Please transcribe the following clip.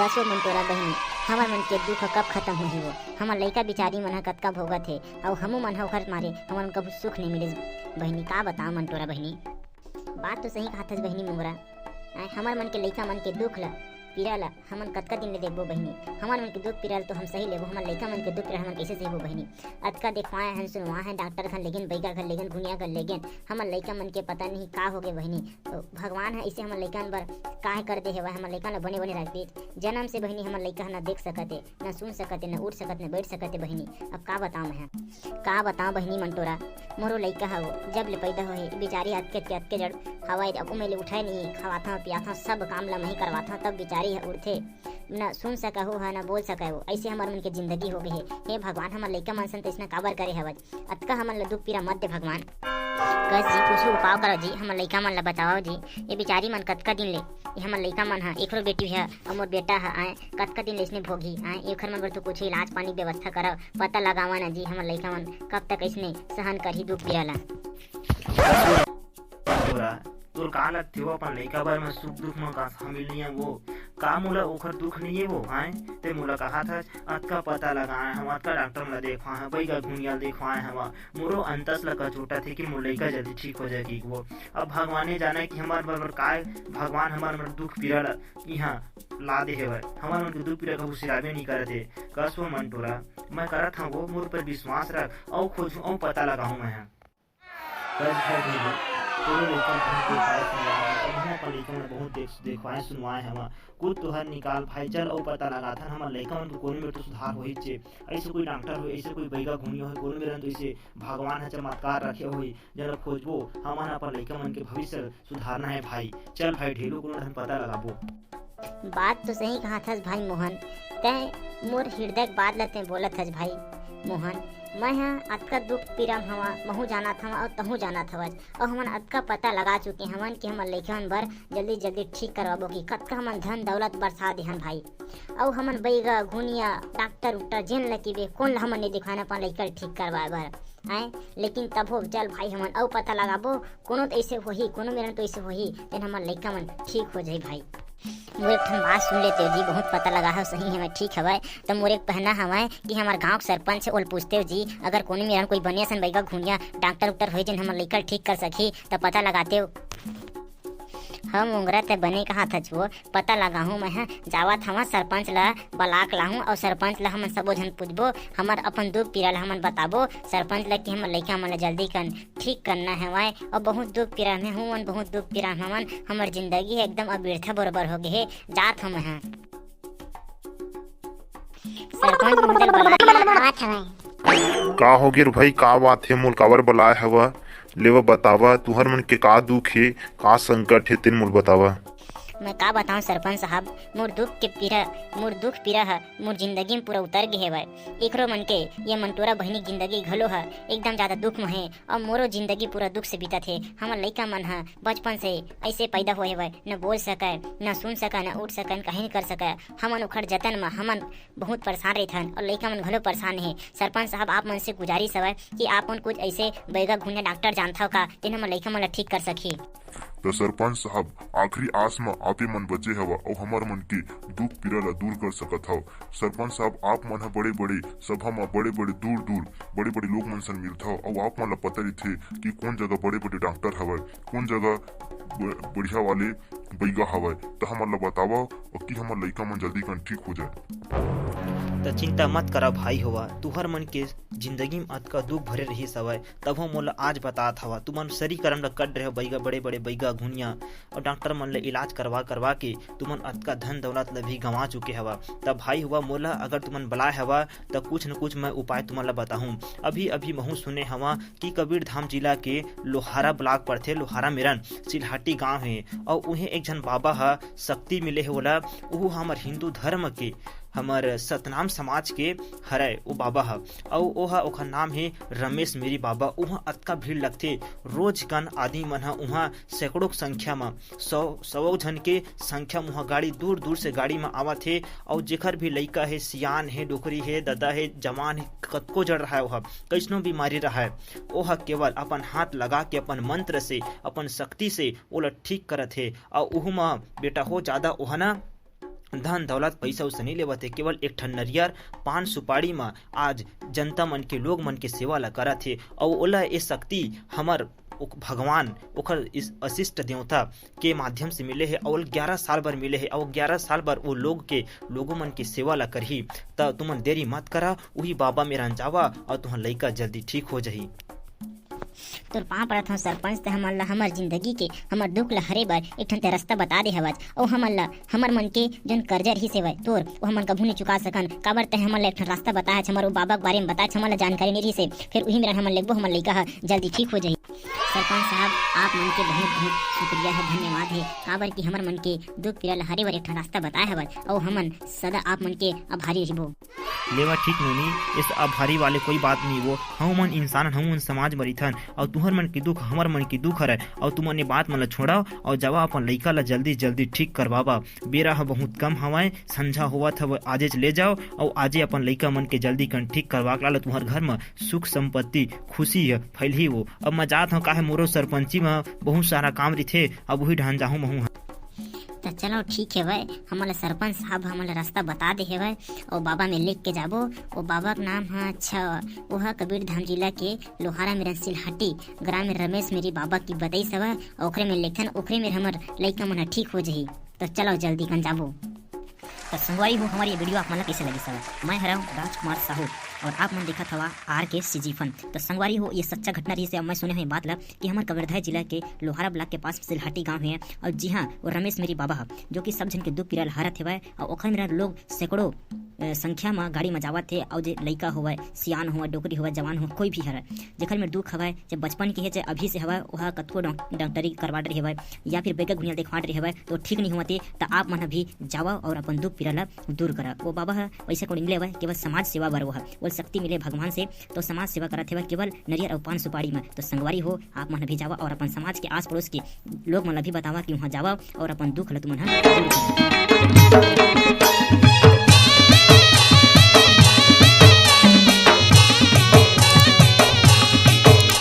कसो मन तोरा बहिनी हमर मन के दुख कब खत्म होही वो। हमर लइका बिचारी मन ह कतका भोगत हे अउ हमू मन ह ओखर मारे हमन कभू सुख नहीं मिले बहिनी। का बताओ मन तोरा बहिनी। बात तो सही कहत हस बहिनी मोहरा। हमर मन के लइका मन के दुख ल पीड़ा ला हमन कतका दिन ले देखबो बहिनी। हमर मन के दुख पीड़ा तो हम सही लेबो, हमर लइका मन के दुख पीड़ा हमन कैसे सहबो बहिनी। अतका देखवाए हैं सुनवाए हैं डॉक्टर घर लेकिन बैगा घर लेकिन गुनिया घर लेकिन हमर लइका मन के पता नहीं का हो गए बहिनी। तो भगवान है इसे हमर लइका बर काहे कर दे हेवा। हमर लइका ला बने बने रख दे जन्म से बहिनी। हमर लइका ना देख सकते ना सुन सकते ना उठ सकते ना बैठ सकते बहिनी। अब का बताऊं मैं, का बताऊं बहिनी मन तोरा। मोरो लइका है वो जब ले पैदा होए बेचारी अतके जड़ हवाई अब मेले उठाए नहीं खवाता पियाता सब काम ला मैं करवाता तब बेचारी है उड़थे ना सुन सका हो है ना बोल सका हो। ऐसे हमार मन के जिंदगी हो गई है। हे भगवान हमर लइका मन सन तैसना काबर करे हवज। अतका हमन ला दुख पीड़ा मत दे भगवान। कस जी कुछ उपाय करो जी हमर लइका मन ला बताओ जी। ये बेचारी मन कतका दिन ले ये हमर लइका मन है एकरो बेटी है और मोर बेटा है आए कतका दिन ले इसने भोगी आए एखर मन बर तो कुछ इलाज पानी व्यवस्था करो पता लगावा ना जी। हमर लइका मन कब तक इसने सहन करही दुख पीड़ा ला। तोर का लगथे वो अपन लइका बर में सुख दुख में का शामिल नहीं है वो। का मोला ओखर दुख नहीं है वो आए ते मोला कहा था अतका पता लगाए हम अतका डॉक्टर ला देखवाए हैं बैगा घुनिया देखवाए हैं मोरो अंतस ला छोटा थे कि मोर लइका जल्दी ठीक हो जाए कि वो। अब भगवान जाने कि हमार बर काय भगवान हमार मन दुख पीड़ा यहाँ ला दे है। हमार मन के दुख पीड़ा कबू सिराबे नहीं करते कसो मन तोरा मैं करत हूँ वो मोर पर विश्वास रख और खोजू और पता लगाऊं मैं। बहुत देखवाए सुनवाए हम कुछ तोहर निकाल भाई चल और पता लगा था हमारे लइका मन कोने में तो सुधार हो ही। ऐसे कोई डॉक्टर हो ऐसे कोई बैगा घूमियो हो कोने में तो ऐसे भगवान है चमत्कार रखे हो जरा खोजबो हमन अपन लइका मन के भविष्य सुधारना है भाई। चल भाई ढेलो को पता लगाबो। बात तो सही कहा था भाई मोहन। तय मोर हृदय बात लते बोलत हस भाई मोहन। मैं हाँ अतका दुख पीड़ा हवा महू जाना था और तहू जाना था और हमन अतका पता लगा चुके हमन कि हमर लइका मन बर जल्दी जल्दी ठीक करवाबो कि कतका हमन धन दौलत बरसा देहन भाई। और हमन बैगा घुनिया डॉक्टर उक्टर जेन लकीबे कौन हमन नहीं दिखाना अपन लइका ठीक करवाए बर आए। लेकिन तब हो चल भाई हमन और पता लगाबो कोनो तो ऐसे होही कोनो मेरन तो ऐसे होही तेन हमर लइका मन ठीक हो जाए भाई। मोर एक बात सुन लेते हो जी बहुत पता लगा है सही है मैं ठीक हवाए। तो मोर एक पहना हवाए कि हमारे गांव के सरपंच से ओल पूछते हो जी अगर कोनी मेरा कोई बनिया सन बैगा घुनिया डॉक्टर उक्टर हो जन हमर लइका ठीक कर सकी तो पता लगाते हो। हम उंगरा ते बने कहा था वो पता लगा हूँ मैं जावत हवा सरपंच ला बलाक लाहूँ और सरपंच ला हमन सबो झन पूछबो हमर अपन दुख पीड़ा ला हमन बताबो सरपंच ला कि हमर लइका मन जल्दी कर ठीक करना है वाय। और बहुत दुख पीड़ा में हूँ बहुत दुख पीड़ा हमन हमर जिंदगी एकदम अबिरथा बरोबर हो गए जात हम हैं सरपंच मंडल बला का हो गिर भाई का बात है मोल काबर बुलाए हवा लेवा बतावा तुहर मन के का दुख है का संकट है तेन मोल बतावा। मैं का बताऊं सरपंच साहब मोर दुख पीड़ा है मोर जिंदगी में पूरा उतर गए है। एकरो मन के ये मंटोरा बहनी जिंदगी घलो है एकदम ज्यादा दुख में है और मोरो जिंदगी पूरा दुख से बीता थे। हमर लइका मन है बचपन से ऐसे पैदा होए हुए न बोल सके न सुन सके न उठ सके कहीं नहीं कर सके। हमन उखड़ जतन में हमन बहुत परेशान रहथन और लइका मन घलो परेशान है। सरपंच साहब आप मन से गुजारिश है कि आप मन कुछ ऐसे बैगा घुनिया डॉक्टर जानता हो का जिन हमर लइका मन ठीक कर सकी। तो सरपंच साहब आखिरी आस में आपे मन बचे हवा और हमार मन के दुख पीड़ा ला दूर कर सकत हव। सरपंच साहब आप मन बड़े बड़े सभा में बड़े दूर बड़े लोग मन सन मिलता हो और आप मन ला पता ही थे कि कौन जगह बड़े डॉक्टर हवा कौन जगह बढ़िया वाले बैगा हवा तो हमार ला बतावा और कि हमार लइका मन जल्दी कर ठीक हो जाए। तो चिंता मत करा भाई हुआ तुहर मन के जिंदगी में अतका दुख भरे रही सवाय तब हम मोला आज बतात हवा तुमन सरी करम ला कट रहे बैगा बड़े बैगा घुनिया और डॉक्टर मन ले इलाज करवा के तुमन अतका धन दौलत ला भी गंवा चुके हवा। तब भाई हुआ मोला अगर तुमन बुलाए हवा तो कुछ न कुछ मैं उपाय तुमन ला बताहूँ। अभी महू सुने हवा कि कबीर धाम जिला के लोहारा ब्लॉक पर थे लोहारा मेरन सिलहाटी गाँव है और उन्हें एक जन बाबा है शक्ति मिले होला वो हमार हिंदू धर्म के हमार सतनाम समाज के हरय वो बाबा है और ओहा ओखर नाम है रमेश मेरी बाबा। वहाँ अतका भीड़ लगते रोज कन आदमी मन वहाँ सैकड़ों संख्या में सौ जन के संख्या में वहाँ गाड़ी दूर से गाड़ी में आवत है और जेखर भी लइका है सियान है डोकरी है दादा है जवान है कतको जड़ रहा है वह कैसनो बीमारी रहा है वह केवल अपन हाथ लगा के अपन मंत्र से अपन शक्ति से ओला ठीक करत है और उहमा बेटा हो ज्यादा ओहना धन दौलत पैसा उसे नहीं लेवत है, केवल एक ठन नरियर पान सुपारी में आज जनता मन के लोग मन के सेवा ला करत है। और ओला ये शक्ति हमर भगवान ओकर इस अशिष्ट देवता के माध्यम से मिले है और 11 साल बर मिले है और 11 साल बर वो लोगों मन की सेवा ला करही। त तुमन देरी मत करा, वही बाबा मेरा जावा और तुहर लइका जल्दी ठीक हो जाही। तोर पाँव पड़त हूँ सरपंच, ते हमन ला हमर जिंदगी के हमर दुख ला हरे बर एक ठन ते रास्ता बता दे हवज। और हमन ला हमर मन के जन कर्जा रही सेवय तोर वो हमन कभू नहीं चुका सकन। काबर ते हमन ला एक ठन रास्ता बताया हमर वो बाबा के बारे में बताया, हमन ला जानकारी नहीं रही से, फिर वही मेरा हमन लेगबो हमर लइका ह जल्दी ठीक हो जाही। सरपंच साहब आप मन के बहुत बहुत शुक्रिया है, धन्यवाद है। काबर की हमर मन के दुख पीड़ा ला हरे बर एक ठन रास्ता बताया हवज और हमन सदा आप मन के आभारी रहिबो। लेवा ठीक नोनी, इस आभारी वाले कोई बात नहीं। वो हम मन इंसान हम समाज मरीथन और तुहर मन की दुख हमर मन की दुख हरे। और तुमन ने बात मन ला छोड़ा और जावा अपन लइका ला जल्दी जल्दी ठीक करवावा। बेरा ह बहुत कम हवाए, संझा होवत हवे, आजे ले जाओ और आजे अपन लइका मन के जल्दी कन ठीक करवा के ला। तुहर घर में सुख संपत्ति खुशी फैलही। वो अब मैं जात हूँ, काहे मोरो सरपंची में बहुत सारा काम रही, अब वही ढान जाहूँ महू। तो चलो ठीक है भाई, हमारा सरपंच साहब हमारा रास्ता बता दे है भाई और बाबा में लिख के जाबो। वो बाबा का नाम है अच्छा वह कबीर धाम जिला के लोहारा में सिलहटी ग्राम में रमेश मेरी बाबा की बतई सब और ओकरे में लेखन ओकरे में हमर लइका मन ठीक हो जाही। तो चलो जल्दी कन जाबो। तो संगवारी हो हमारी ये वीडियो आप मन ला कैसे लगी सब, मैं हरा राजकुमार साहू और आप मन देखा था RK सिजीफन। तो संगवारी हो ये सच्चा घटना रही से अब मैं सुने हुई बात ला कि हमारे कबीरधाम जिला के लोहारा ब्लॉक के पास सिलहटी गांव है। और जी हाँ, वो रमेश मेरी बाबा है जो कि सब जन के दुख पीड़ा हारत है और ओखर मेरा लोग सैकड़ों संख्या में गाड़ी में जावत थे। और जो लइका हुआ सियान हुआ डोकरी हुआ जवान हुआ कोई भी हर जेखर में दुख हवा चाहे बचपन की है चाहे अभी से हवा वह कतको डॉक्टरी करवा रही है या फिर बेगा गुनिया देखवा रही है तो ठीक नहीं होते। तो आप मन भी जावा और अपन दुख पीड़ा ला दूर करा। वो बाबा है वैसे को निकले हुआ केवल समाज सेवा बर वो है वो शक्ति मिले भगवान से। तो समाज सेवा करते हुए केवल नरियर और पान सुपारी में। तो संगवारी हो आप मन भी जावा और अपन समाज के आस पड़ोस के लोग मन भी बतावा कि वहाँ जावा और अपन दुख ला तुम